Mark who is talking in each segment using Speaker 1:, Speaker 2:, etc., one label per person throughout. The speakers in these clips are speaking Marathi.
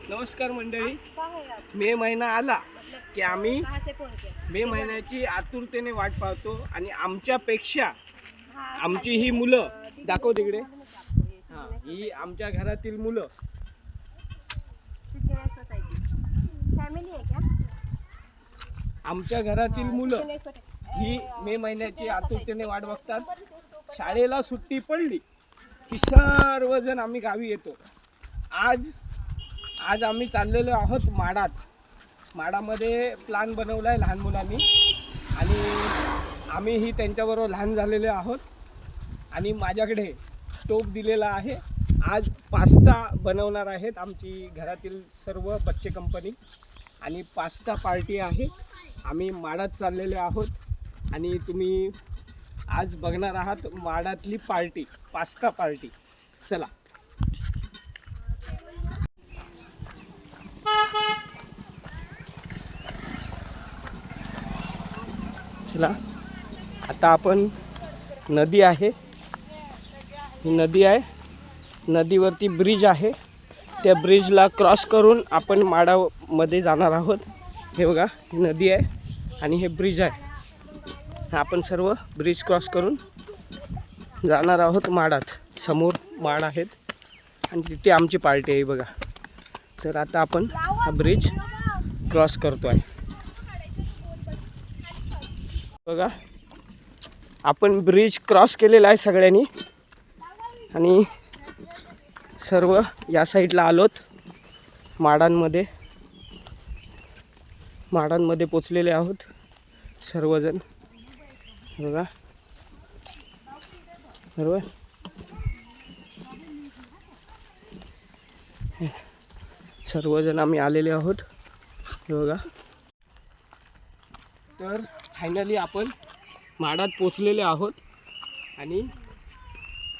Speaker 1: नमस्कार मंडळी. मे महिना आला की आम्ही मे महिन्याची आतुरतेने वाट पाहतो आणि आमच्यापेक्षा आमची ही मुलं दाखव तिकडे. ही आमच्या घरातील मुलं. आमच्या घरातील मुलं ही मे महिन्याची आतुरतेने वाट बघतात. शाळेला सुट्टी पडली की सर्वजण आम्ही गावी येतो. आज आम्ही चाललेलो आहोत माडात. माडामध्ये प्लॅन बनवला आहे लहान मुलांनी आणि आम्हीही त्यांच्याबरोबर लहान झालेले आहोत. आणि माझ्याकडे स्टोव दिलेला आहे. आज पास्ता बनवणार आहेत आमची घरातील सर्व बच्चे कंपनी आणि पास्ता पार्टी आहे. आम्ही माडात चाललेले आहोत आणि तुम्ही आज बघणार आहात माडातली पार्टी, पास्ता पार्टी. चला. चला आता आपण नदी आहे, ही नदी आहे, नदीवरती ब्रिज आहे. त्या ब्रिजला क्रॉस करून आपण माडामध्ये जाणार आहोत. हे बघा ही नदी आहे आणि हे ब्रिज आहे. आपण सर्व ब्रिज क्रॉस करून जाणार आहोत माडात. समोर माड आहेत आणि तिथे आमची पार्टी आहे बघा. तर आता आपण हा ब्रिज क्रॉस करतो आहे बघा. आपण ब्रिज क्रॉस केलेला आहे सगळ्यांनी आणि सर्व या साईडला आलोत. माडांमध्ये पोचलेले आहोत सर्वजण बघा. बरोबर सर्वजण आम्ही आलेले आहोत बघा. तर फायनली आपण माडात पोचलेले आहोत आणि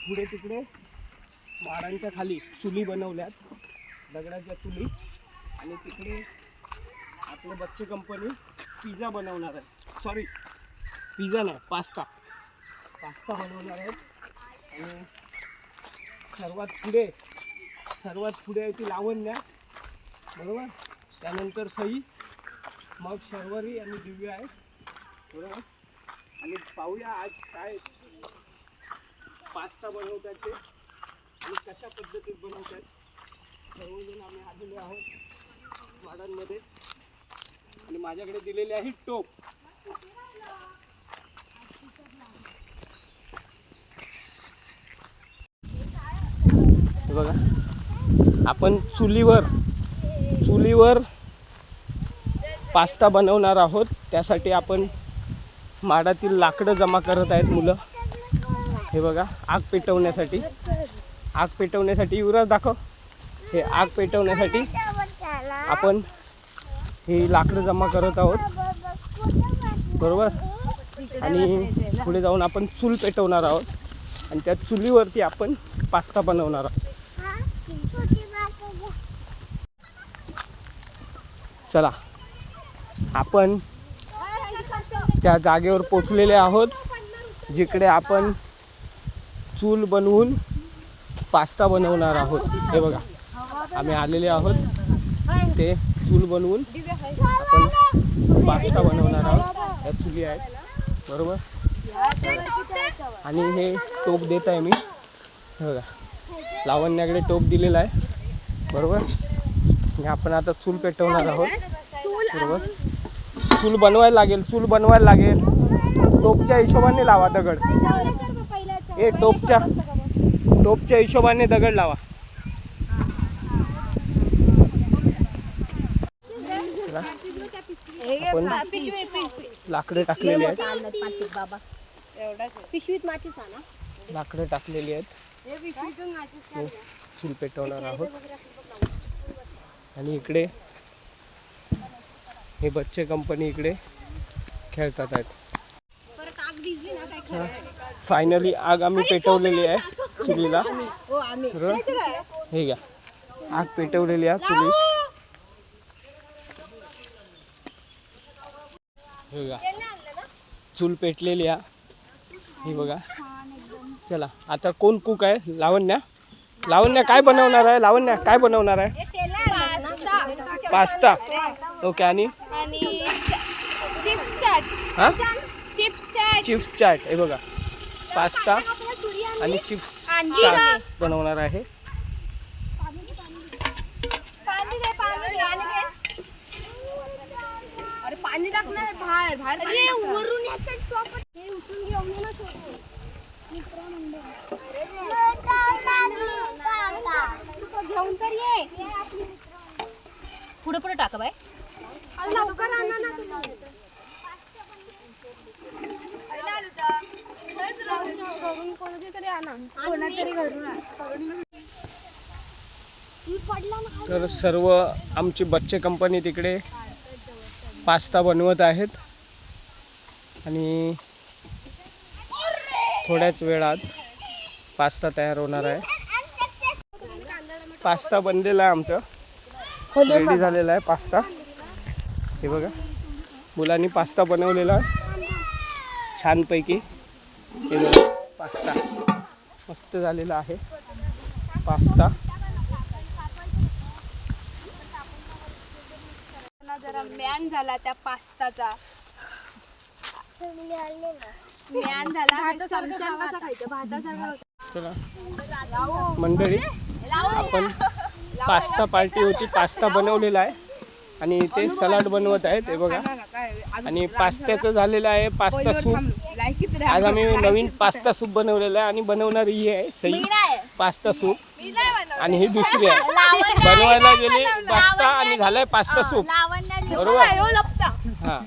Speaker 1: पुढे तिकडे माडांच्या खाली चुली बनवल्यात, दगडाच्या चुली. आणि तिकडे आपलं बच्चे कंपनी पिझ्झा बनवणार आहे. सॉरी पिझ्झा नाही, पास्ता बनवणार आहेत. आणि सर्वात पुढे आहे ती लावण्या बरोबर. त्यानंतर सई, मग शर्वरी आणि दिव्या आहे बरोबर. आणि पाहूया आज काय पास्ता बनवतात ते आणि कशा पद्धतीत बनवतात. सर्वजण आम्ही आलेलो आहोत माडांमध्ये आणि माझ्याकडे दिलेली आहे टोप. हे बघा आपण चुलीवर पास्ता बनवणार आहोत. त्यासाठी आपण माडातील लाकडं जमा करत आहेत मुलं. हे बघा आग पेटवण्यासाठी युवराज दाखव. हे आग पेटवण्यासाठी आपण ही लाकडं जमा करत आहोत बरोबर. आणि पुढे जाऊन आपण चूल पेटवणार आहोत आणि त्या चुलीवरती आपण पास्ता बनवणार आहोत. चला आपण त्या जागेवर पोचलेले आहोत जिकडे आपण चूल बनवून पास्ता बनवणार आहोत. हे बघा आम्ही आलेले आहोत. ते चूल बनवून आपण पास्ता बनवणार आहोत. या चुली आहेत बरोबर. आणि हे टोप देत आहे मी. हे बघा लावण्याकडे टोप दिलेला आहे बरोबर. आणि आपण आता चूल पेटवणार आहोत बरोबर. चूल बनवायला लागेल. टोपच्या हिशोबाने लावा दगड. हे टोपच्या हिशोबाने दगड लावा. आपण लाकडे टाकलेली आहेत. लाकडे टाकलेली आहेत. चूल पेटवणार आहोत. आणि हे बच्चे कंपनी इकडे खेळतात आहेत. फायनली आग आम्ही पेटवलेली आहे चुलीला बरोबर. हे घ्या आग पेटवलेली आहे चुली. हे बघा चूल पेटलेली आहे ही बघा. चला आता कोण कुक आहे? लावण्या लावण्या काय बनवणार आहे? लावण्या काय बनवणार आहे? पास्ता. ओके. आणि हा चिप्स चाट. हे बघा पास्ता आणि चिप्स चाट बनवणार आहे.
Speaker 2: पाणी टाकणार बाहेर बाहेर वरून याचं टॉप हे उचलून घेऊन ये ना सोबत घेऊन तर ये पुढे पुढे टाका बाय लवकर आणा ना घरून कोणतरी आणा कोणातरी घरून
Speaker 1: तर सर्व आमची बच्चे कंपनी तिकडे पास्ता बनवत आहेत आणि थोड्याच वेळात पास्ता तयार होणार आहे. पास्ता बनलेला आहे आमचं, रेडी झालेला आहे पास्ता. हे बघा मुलांनी पास्ता बनवलेला छानपैकी. हे बघा पास्ता मस्त झालेला आहे पास्ता.
Speaker 2: जरा मॅन झाला त्या पास्ताचा मॅन झाला चमच्यान कसा खायचं भातासारखा.
Speaker 1: चला मंडळी आपण पास्ता पार्टी होती, पास्ता बनवलेला आहे आणि ते सलाड बनवत आहेत. हे बघा आणि पास्त्याचं झालेलं आहे पास्ता सूप. आज आम्ही नवीन पास्ता सूप बनवलेला आहे आणि बनवणारी ही आहे सई पास्ता सूप आणि ही दुसरी आहे. बनवायला गेली पास्ता आणि झालाय पास्ता सूप बरोबर. हा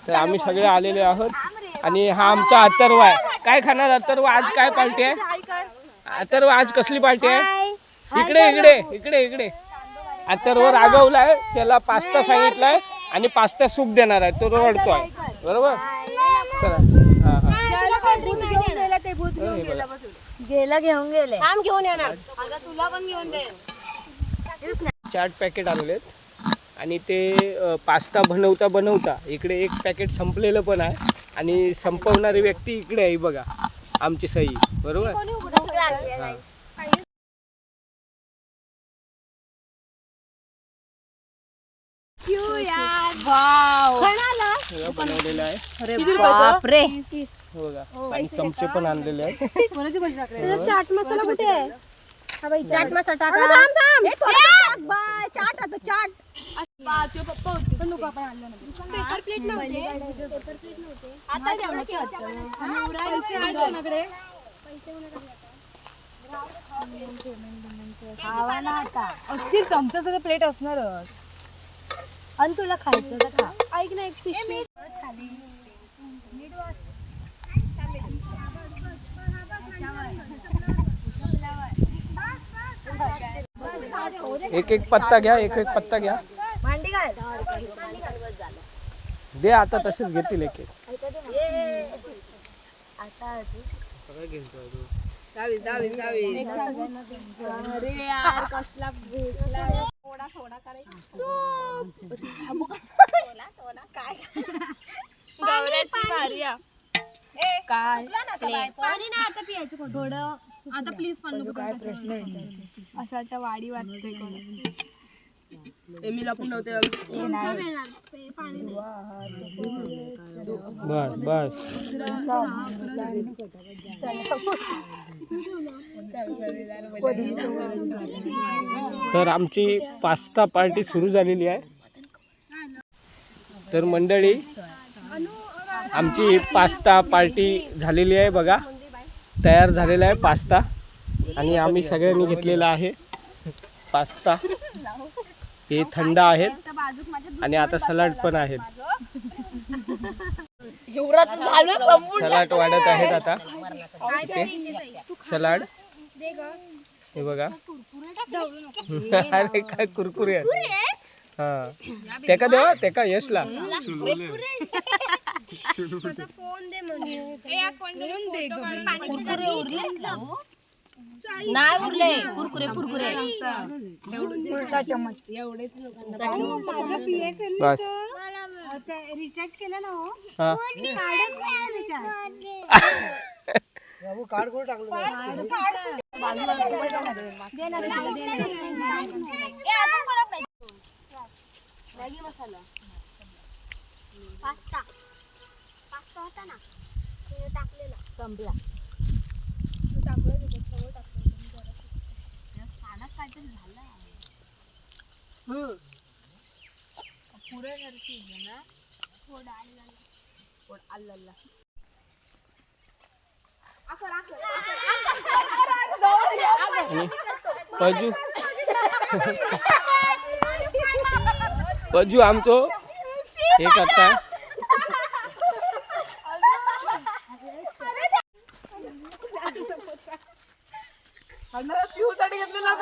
Speaker 1: तर आम्ही सगळे आलेले आहोत आणि हा आमचा अथर्व आहे. काय खाणार अथर्व? आज काय पार्टी आहे अथर्व? आज कसली पार्टी आहे? इकडे इकडे इकडे इकडे. अथर्व रागवलाय, त्याला पास्ता सांगितलाय आणि पास्ता सूप देणार आहे. तो रडतोय बरोबर. चला हा हा
Speaker 2: गेला घेऊन गेले काम घेऊन येणार अगं तुला पण घेऊन दे.
Speaker 1: चाट पॅकेट आणलेत आणि ते पास्ता बनवता बनवता इकडे एक पॅकेट संपलेलं पण आहे आणि संपवणारी व्यक्ती इकडे आहे बघा आमची सई बरोबर. बनवलेलं आहे
Speaker 2: बापरे
Speaker 1: बघा आणि चमचे पण आणलेले आहेत.
Speaker 2: चाट मसाला कुठे आहे? चाट मसाला टाका बाय चाट आता चाट पप्पा होते पण लोक आपण आणलं नाही. पेपर प्लेट नव्हते आता जेवढं
Speaker 3: असतील चमचा प्लेट असणारच आणि तुला खायचं तर खा.
Speaker 2: ऐक ना एक पिशवी
Speaker 1: एक एक पत्ता घ्या, एक एक पत्ता घ्या.
Speaker 2: मांडी काय
Speaker 1: दे आता तसेच घेतील एक एक.
Speaker 2: अरे यार कसला भेटला थोडा थोडा काय
Speaker 3: गौऱ्याची भारी काय
Speaker 2: पाणी नाही आता पियायचं
Speaker 3: थोडं आता प्लीज पण नको असं वाटतं वाडी वाटतंय कोण
Speaker 2: मी लपून ठेवते
Speaker 1: बस बस. तर आमची पास्ता पार्टी सुरू झालेली आहे. तर मंडळी आमची पास्ता पार्टी झालेली आहे बघा. तयार झालेला आहे पास्ता आणि आम्ही सगळ्यांनी घेतलेला आहे पास्ता. हे थंड आहेत आणि आता सलाड पण आहेत. सलाड वाढत आहेत आता इथे सलाड. हे बघा अरे काय कुरकुरे आहेत. हा तेका देवा तेका यशला
Speaker 2: नाही उरले कुरकुरे कुरकुरे
Speaker 1: बस.
Speaker 3: रिचार्ज केलं ना हो
Speaker 1: हा
Speaker 3: कार्ड
Speaker 2: मॅगी मसाला पास्ता पास्ता होता ना ते टाकलेला
Speaker 3: संपला.
Speaker 2: पाण्यात काहीतरी झालं
Speaker 3: पुऱ्यासारखी ना
Speaker 2: थोडं
Speaker 3: आल्ला
Speaker 1: आणि पजू पजू आमचो हे करता
Speaker 3: पिऊसाठी घेतलेला